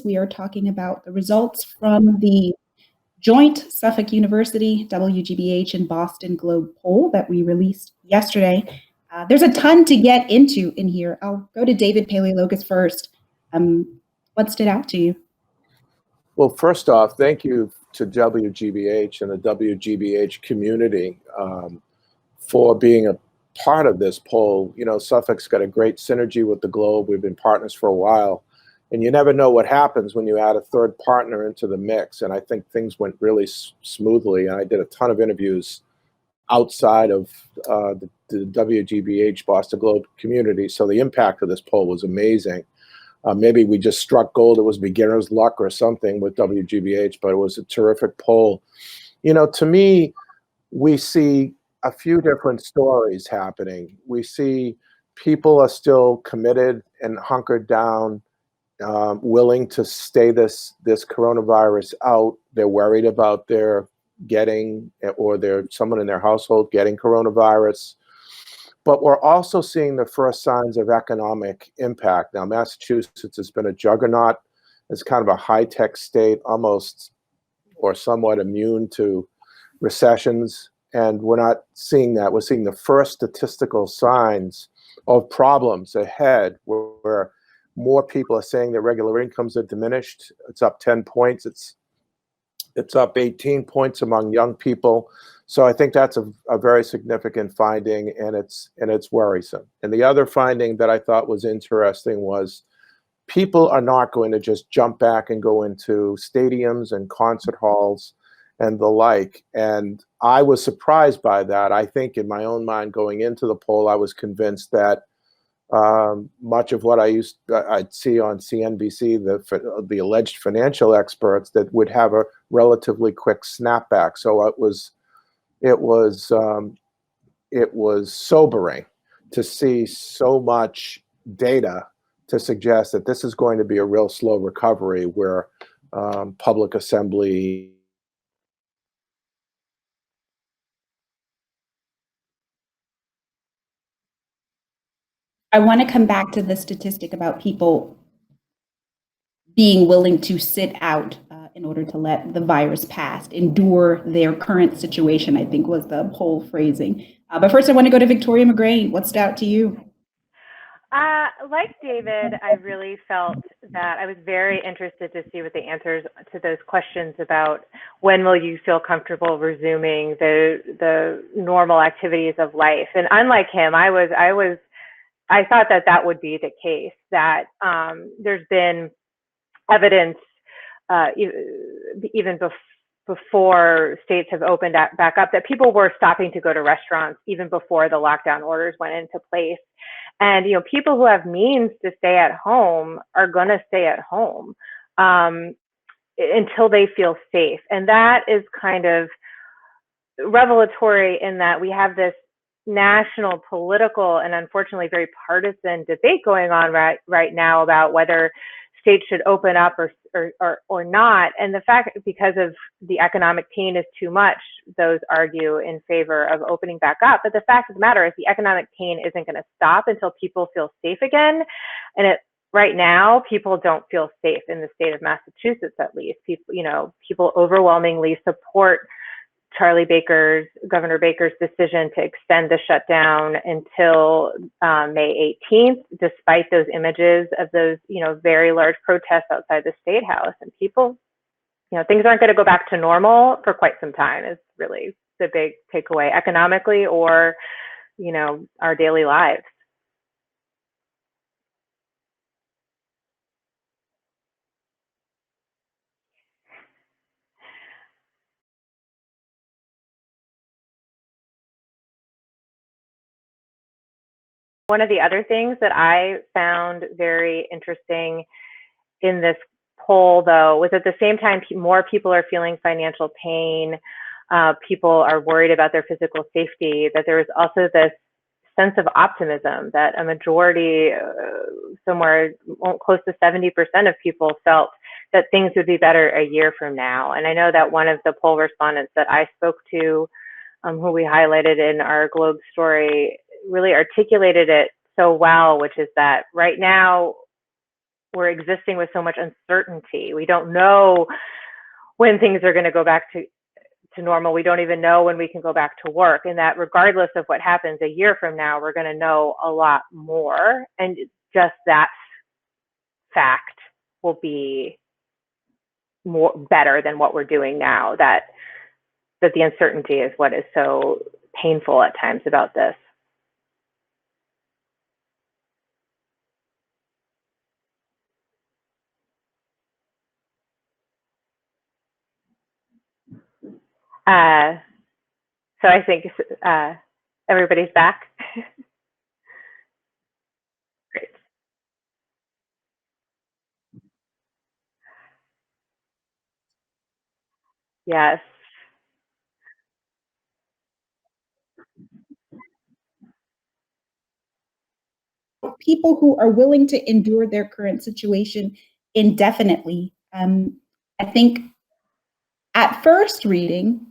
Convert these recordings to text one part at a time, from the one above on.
We are talking about the results from the joint Suffolk University, WGBH, and Boston Globe poll that we released yesterday. There's a ton to get into in here. I'll go to David Paleologos first. What stood out to you? Well, first off, thank you to WGBH and the WGBH community for being a part of this poll. You know, Suffolk's got a great synergy with the Globe. We've been partners for a while, and you never know what happens when you add a third partner into the mix. And I think things went really smoothly. And I did a ton of interviews outside of the WGBH Boston Globe community. So the impact of this poll was amazing. Maybe we just struck gold. It was beginner's luck or something with WGBH, but it was a terrific poll. You know, to me, we see a few different stories happening. We see people are still committed and hunkered down, willing to stay this coronavirus out. They're worried about their getting, or someone in their household getting coronavirus. But we're also seeing the first signs of economic impact. Now, Massachusetts has been a juggernaut. It's kind of a high-tech state, almost or somewhat immune to recessions. And we're not seeing that. We're seeing the first statistical signs of problems ahead, where more people are saying their regular incomes are diminished. It's up 10 points. It's up 18 points among young people. So I think that's a very significant finding, and it's worrisome. And the other finding that I thought was interesting was people are not going to just jump back and go into stadiums and concert halls and the like. And I was surprised by that. I think in my own mind going into the poll, I was convinced that much of what I'd see on CNBC, the alleged financial experts, that would have a relatively quick snapback. So it was sobering to see so much data to suggest that this is going to be a real slow recovery, where public assembly. I want to come back to the statistic about people being willing to sit out in order to let the virus pass, endure their current situation, I think was the poll phrasing. But first, I want to go to Victoria McGrame. What stood out to you? Like David, I really felt that I was very interested to see what the answers to those questions about when will you feel comfortable resuming the normal activities of life. And unlike him, I thought that would be the case, that there's been evidence even before states have opened back up, that people were stopping to go to restaurants even before the lockdown orders went into place. And, you know, people who have means to stay at home are going to stay at home until they feel safe. And that is kind of revelatory in that we have this national political and unfortunately very partisan debate going on right now about whether states should open up or not. And the fact, because of the economic pain is too much, those argue in favor of opening back up. But the fact of the matter is the economic pain isn't going to stop until people feel safe again. And right now, people don't feel safe in the state of Massachusetts, at least. People overwhelmingly support Governor Baker's decision to extend the shutdown until May 18th, despite those images of those, very large protests outside the State House. And people, things aren't going to go back to normal for quite some time is really the big takeaway, economically or, our daily lives. One of the other things that I found very interesting in this poll, though, was at the same time, more people are feeling financial pain. People are worried about their physical safety, that there was also this sense of optimism that a majority, somewhere close to 70% of people felt that things would be better a year from now. And I know that one of the poll respondents that I spoke to, who we highlighted in our Globe story, really articulated it so well, which is that right now we're existing with so much uncertainty. We don't know when things are going to go back to normal. We don't even know when we can go back to work, and that regardless of what happens a year from now, we're going to know a lot more. And just that fact will be better than what we're doing now. That the uncertainty is what is so painful at times about this. So I think everybody's back. Great. Yes. People who are willing to endure their current situation indefinitely. I think at first reading,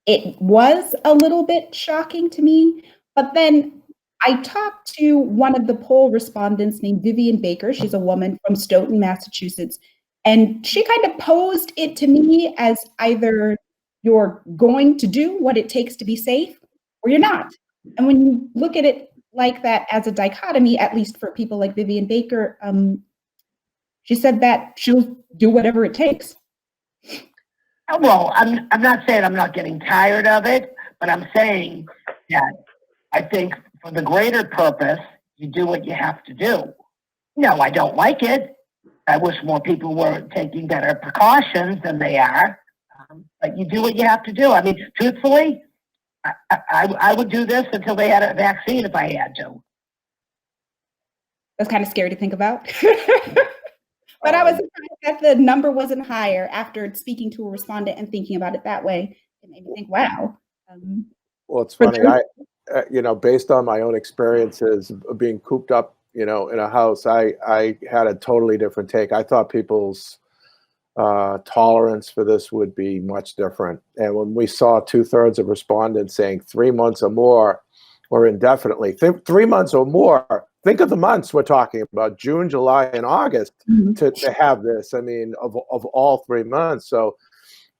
it was a little bit shocking to me, but then I talked to one of the poll respondents named Vivian Baker. She's a woman from Stoughton, Massachusetts, and she kind of posed it to me as either you're going to do what it takes to be safe or you're not. And when you look at it like that as a dichotomy, at least for people like Vivian Baker, she said that she'll do whatever it takes. Well, I'm not saying I'm not getting tired of it, but I'm saying that I think for the greater purpose, you do what you have to do. No, I don't like it. I wish more people were taking better precautions than they are. But you do what you have to do. I mean, truthfully, I would do this until they had a vaccine if I had to. That's kind of scary to think about. But I was surprised that the number wasn't higher after speaking to a respondent and thinking about it that way. It made me think, wow. Well, it's funny. Based on my own experiences of being cooped up, in a house, I had a totally different take. I thought people's tolerance for this would be much different. And when we saw 2/3 of respondents saying 3 months or more, or indefinitely, 3 months or more, think of the months we're talking about, June, July, and August, to have this. I mean, of all 3 months. So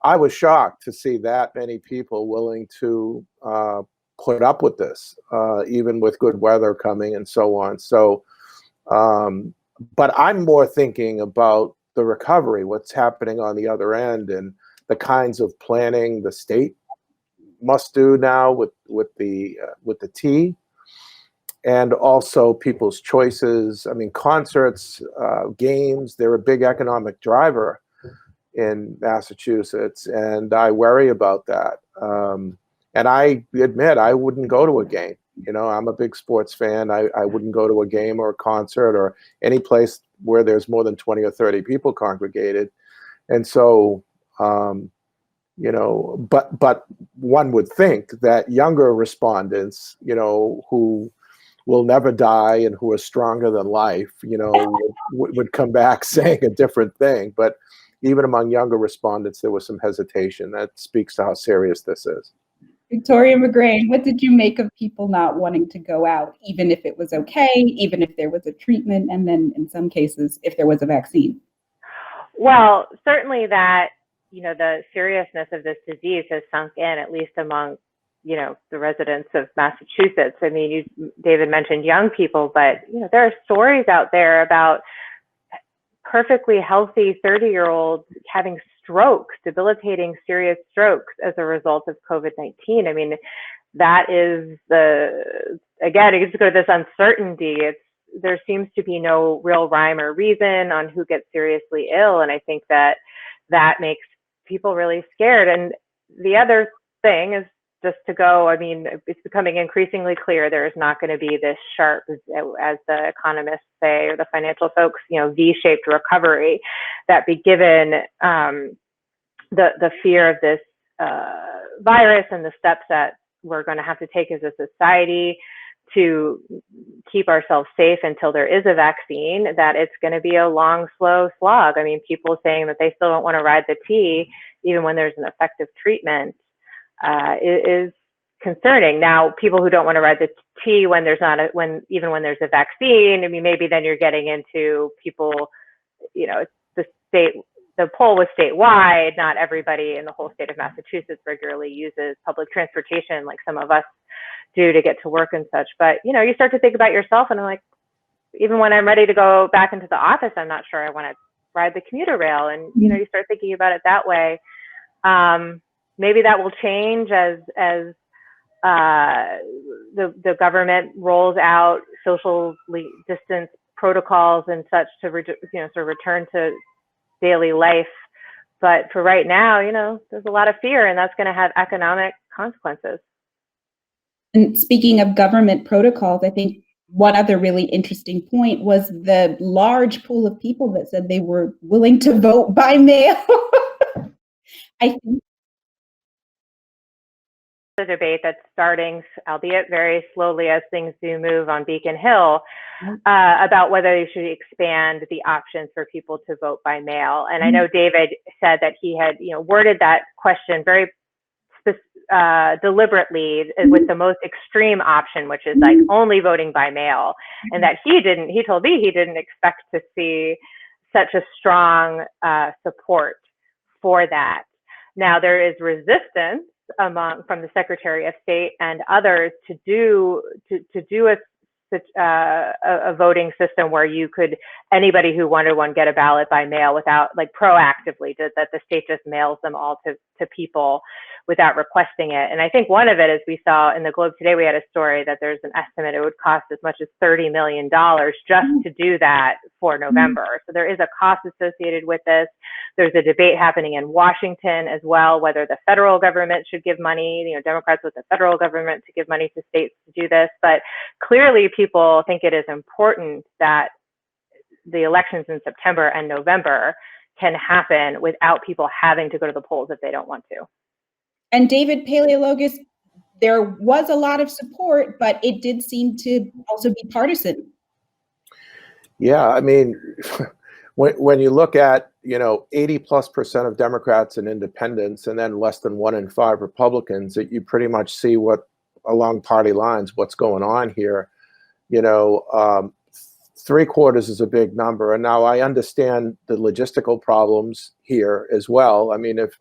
I was shocked to see that many people willing to put up with this, even with good weather coming and so on. So, but I'm more thinking about the recovery, what's happening on the other end, and the kinds of planning the state must do now with the T. And also people's choices. I mean, concerts, games, they're a big economic driver in Massachusetts, and I worry about that. And I admit I wouldn't go to a game. I'm a big sports fan. I wouldn't go to a game or a concert or any place where there's more than 20 or 30 people congregated. And so, but one would think that younger respondents, who will never die and who are stronger than life, would come back saying a different thing. But even among younger respondents, there was some hesitation. That speaks to how serious this is. Victoria McGrame, what did you make of people not wanting to go out, even if it was okay, even if there was a treatment, and then in some cases, if there was a vaccine? Well, certainly that, the seriousness of this disease has sunk in, at least among the residents of Massachusetts. I mean, David mentioned young people, but there are stories out there about perfectly healthy 30-year-olds having strokes, debilitating serious strokes as a result of COVID-19. I mean, that is again, it gets to go to this uncertainty. There seems to be no real rhyme or reason on who gets seriously ill. And I think that makes people really scared. And the other thing is just to go, I mean, it's becoming increasingly clear there is not going to be this sharp, as the economists say, or the financial folks, V-shaped recovery that be given the fear of this virus and the steps that we're going to have to take as a society to keep ourselves safe until there is a vaccine, that it's going to be a long, slow slog. I mean, people saying that they still don't want to ride the T, even when there's an effective treatment, is concerning. Now, people who don't want to ride the T when there's not even when there's a vaccine, I mean, maybe then you're getting into people it's the poll was statewide. Not everybody in the whole state of Massachusetts regularly uses public transportation like some of us do to get to work and such. But, you start to think about yourself, and I'm like, even when I'm ready to go back into the office, I'm not sure I want to ride the commuter rail. And, you start thinking about it that way. Maybe that will change as the government rolls out socially distance protocols and such to sort of return to daily life. But for right now, there's a lot of fear, and that's going to have economic consequences. And speaking of government protocols, I think one other really interesting point was the large pool of people that said they were willing to vote by mail. I think the debate that's starting, albeit very slowly as things do move on Beacon Hill, about whether they should expand the options for people to vote by mail. And I know David said that he had, worded that question very deliberately with the most extreme option, which is like only voting by mail, and that he told me he didn't expect to see such a strong support for that. Now there is resistance from the Secretary of State and others to do a voting system where anybody who wanted one get a ballot by mail without, like, proactively, that the state just mails them all to people without requesting it. And I think one of it, as we saw in the Globe today, we had a story that there's an estimate it would cost as much as $30 million just to do that for November. So there is a cost associated with this. There's a debate happening in Washington as well, whether the federal government should give money, Democrats with the federal government to give money to states to do this. But clearly people think it is important that the elections in September and November can happen without people having to go to the polls if they don't want to. And David Paleologos, there was a lot of support, but it did seem to also be partisan. Yeah, I mean, when you look at, 80+% of Democrats and independents, and then less than 1 in 5 Republicans, that you pretty much see along party lines, what's going on here. 3/4 is a big number. And now I understand the logistical problems here as well. I mean, if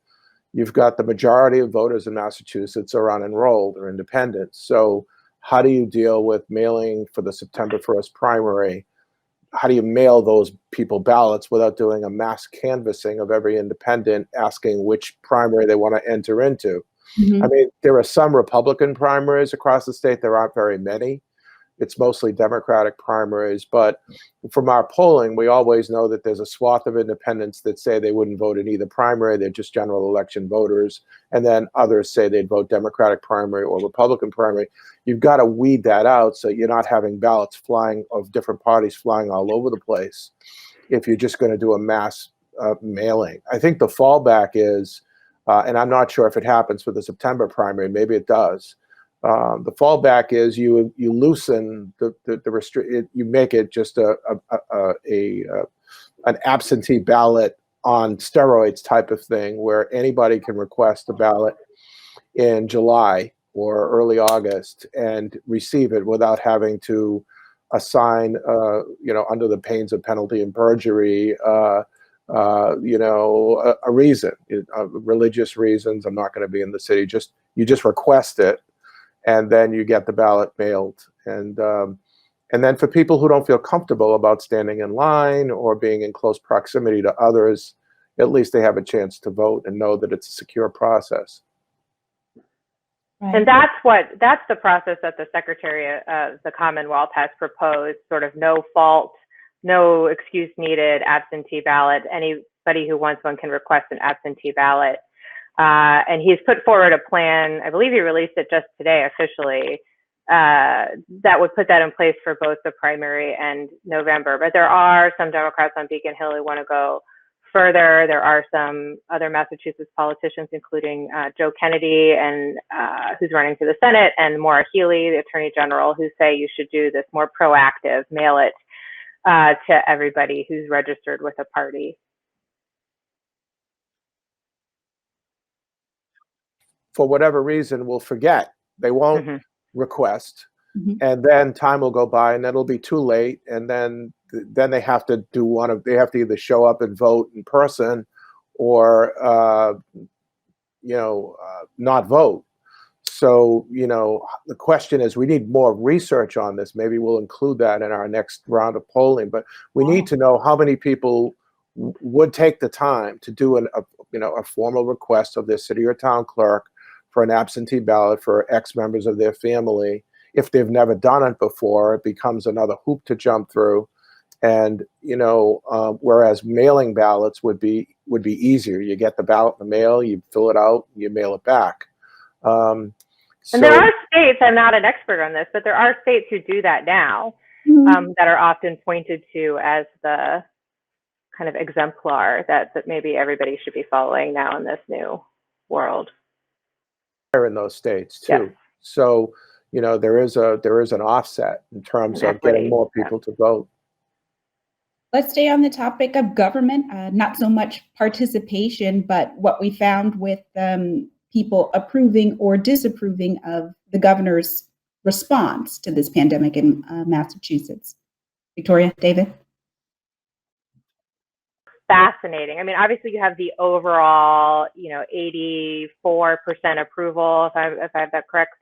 you've got the majority of voters in Massachusetts are unenrolled or independent. So how do you deal with mailing for the September 1st primary? How do you mail those people ballots without doing a mass canvassing of every independent, asking which primary they want to enter into? I mean, there are some Republican primaries across the state. There aren't very many. It's mostly Democratic primaries. But from our polling, we always know that there's a swath of independents that say they wouldn't vote in either primary. They're just general election voters. And then others say they'd vote Democratic primary or Republican primary. You've got to weed that out so you're not having ballots of different parties flying all over the place if you're just going to do a mass mailing. I think the fallback is, and I'm not sure if it happens for the September primary, maybe it does. The fallback is you loosen you make it just an absentee ballot on steroids type of thing, where anybody can request a ballot in July or early August and receive it without having to assign, under the pains of penalty and perjury, a reason, religious reasons. I'm not going to be in the city. You just request it, and then you get the ballot mailed. And then for people who don't feel comfortable about standing in line or being in close proximity to others, at least they have a chance to vote and know that it's a secure process. Right. And that's the process that the Secretary of the Commonwealth has proposed, sort of no fault, no excuse needed absentee ballot. Anybody who wants one can request an absentee ballot. And he's put forward a plan, I believe he released it just today officially, that would put that in place for both the primary and November. But there are some Democrats on Beacon Hill who want to go further. There are some other Massachusetts politicians, including Joe Kennedy, and who's running for the Senate, and Maura Healey, the Attorney General, who say you should do this more proactive, mail it to everybody who's registered with a party. For whatever reason, will forget. They won't request. And then time will go by and it'll be too late. And then then they have to do they have to either show up and vote in person or, not vote. So, the question is, we need more research on this. Maybe we'll include that in our next round of polling, but we need to know how many people would take the time to do a formal request of their city or town clerk for an absentee ballot for X members of their family. If they've never done it before, it becomes another hoop to jump through. And, whereas mailing ballots would be easier. You get the ballot in the mail, you fill it out, you mail it back. And there are states, I'm not an expert on this, but there are states who do that now, that are often pointed to as the kind of exemplar that maybe everybody should be following now in this new world. In those states too. Yeah. So, there is an offset in terms of getting more people to vote. Let's stay on the topic of government, not so much participation, but what we found with people approving or disapproving of the governor's response to this pandemic in Massachusetts. Victoria, David? Fascinating. I mean, obviously you have the overall, 84% approval, if I have that correct,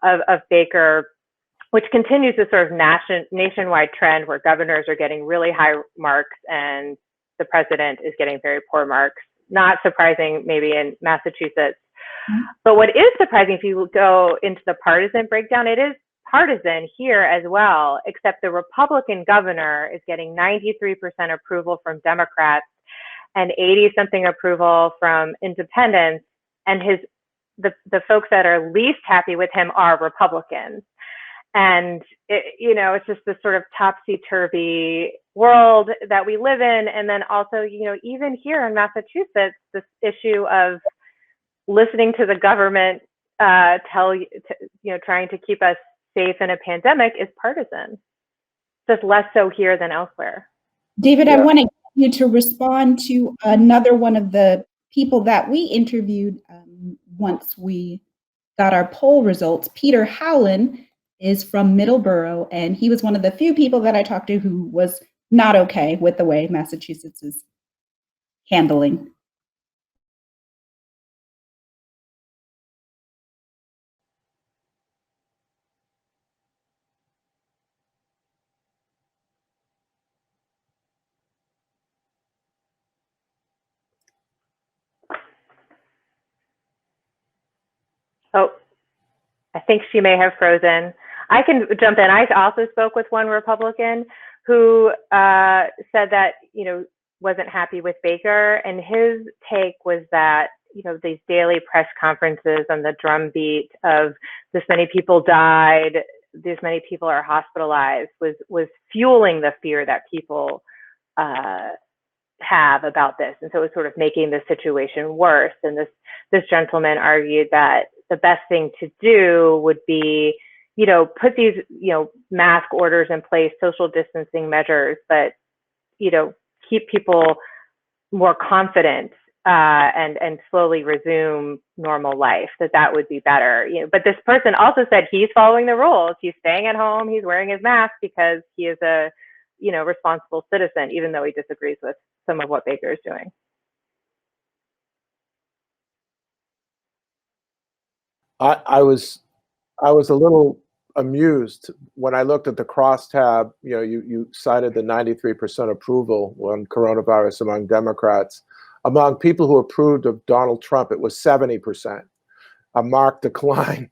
of Baker, which continues this sort of nationwide trend where governors are getting really high marks and the president is getting very poor marks. Not surprising, maybe in Massachusetts. But what is surprising, if you go into the partisan breakdown, it is partisan here as well, except the Republican governor is getting 93% approval from Democrats and 80-something approval from independents, and the folks that are least happy with him are Republicans. And it's just this sort of topsy-turvy world that we live in. And then also, even here in Massachusetts, this issue of listening to the government trying to keep us safe in a pandemic is partisan. Just less so here than elsewhere. David, I want to get you to respond to another one of the people that we interviewed once we got our poll results. Peter Howland is from Middleborough, and he was one of the few people that I talked to who was not okay with the way Massachusetts is handling. Oh, I think she may have frozen. I can jump in. I also spoke with one Republican who said that, wasn't happy with Baker. And his take was that, these daily press conferences and the drumbeat of this many people died, this many people are hospitalized was fueling the fear that people have about this. And so it was sort of making the situation worse. And this gentleman argued that the best thing to do would be, put these, mask orders in place, social distancing measures, but, keep people more confident and slowly resume normal life, that would be better. But this person also said he's following the rules. He's staying at home. He's wearing his mask because he is a, responsible citizen, even though he disagrees with some of what Baker is doing. I was a little amused when I looked at the crosstab. You cited the 93% approval on coronavirus among Democrats. Among people who approved of Donald Trump, it was 70%, a marked decline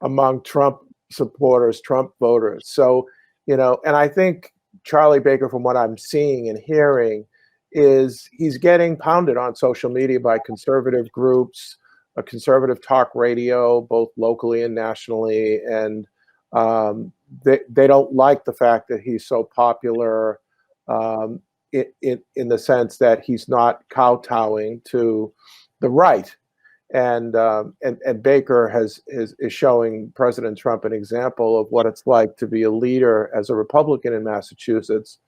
among Trump supporters, Trump voters. So, and I think Charlie Baker, from what I'm seeing and hearing, is he's getting pounded on social media by conservative groups, a conservative talk radio, both locally and nationally, and they don't like the fact that he's so popular in the sense that he's not kowtowing to the right, and Baker is showing President Trump an example of what it's like to be a leader as a Republican in Massachusetts,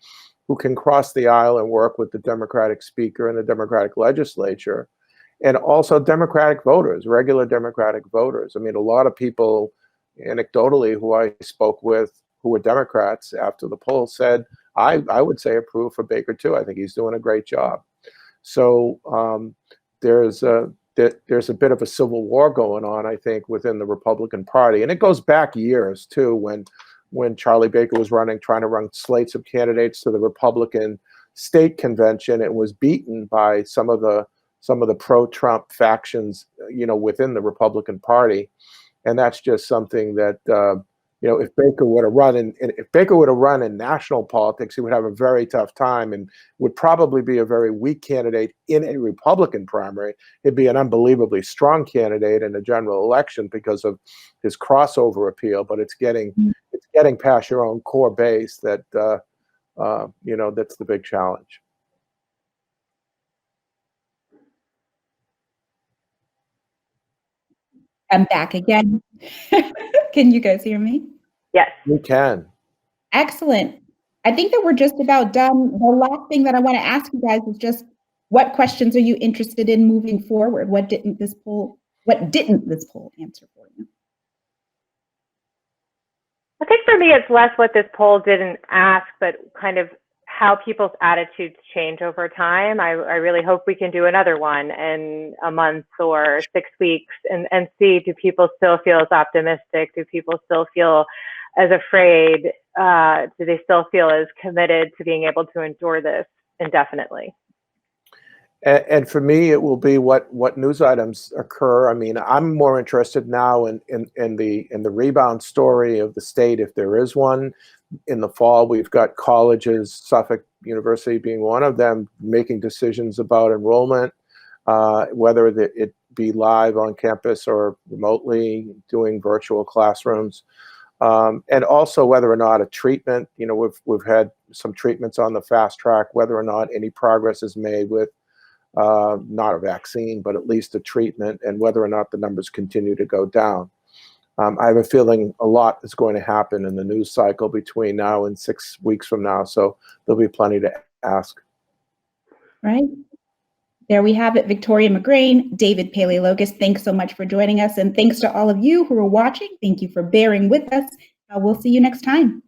who can cross the aisle and work with the Democratic Speaker and the Democratic legislature, and also Democratic voters, regular Democratic voters. I mean, a lot of people, anecdotally, who I spoke with, who were Democrats after the poll said, I would say approve for Baker too. I think he's doing a great job. So there's a bit of a civil war going on, I think, within the Republican Party, and it goes back years too, when Charlie Baker was trying to run slates of candidates to the Republican state convention, and was beaten by some of the pro-Trump factions, within the Republican Party, and that's just something that if Baker would have run in national politics, he would have a very tough time and would probably be a very weak candidate in a Republican primary. He'd be an unbelievably strong candidate in a general election because of his crossover appeal. But it's getting past your own core base that that's the big challenge. I'm back again. Can you guys hear me? Yes. We can. Excellent. I think that we're just about done. The last thing that I want to ask you guys is just, what questions are you interested in moving forward? What didn't this poll answer for you? I think for me, it's less what this poll didn't ask, but kind of how people's attitudes change over time. I really hope we can do another one in a month or 6 weeks and see, do people still feel as optimistic? Do people still feel as afraid? Do they still feel as committed to being able to endure this indefinitely? And for me, it will be what news items occur. I mean, I'm more interested now in the rebound story of the state, if there is one. In the fall, we've got colleges, Suffolk University being one of them, making decisions about enrollment, whether it be live on campus or remotely, doing virtual classrooms, and also whether or not a treatment. We've had some treatments on the fast track. Whether or not any progress is made with not a vaccine, but at least a treatment, and whether or not the numbers continue to go down. I have a feeling a lot is going to happen in the news cycle between now and 6 weeks from now, so there'll be plenty to ask. Right. There we have it. Victoria McGrame, David Paleologos, thanks so much for joining us, and thanks to all of you who are watching. Thank you for bearing with us. We'll see you next time.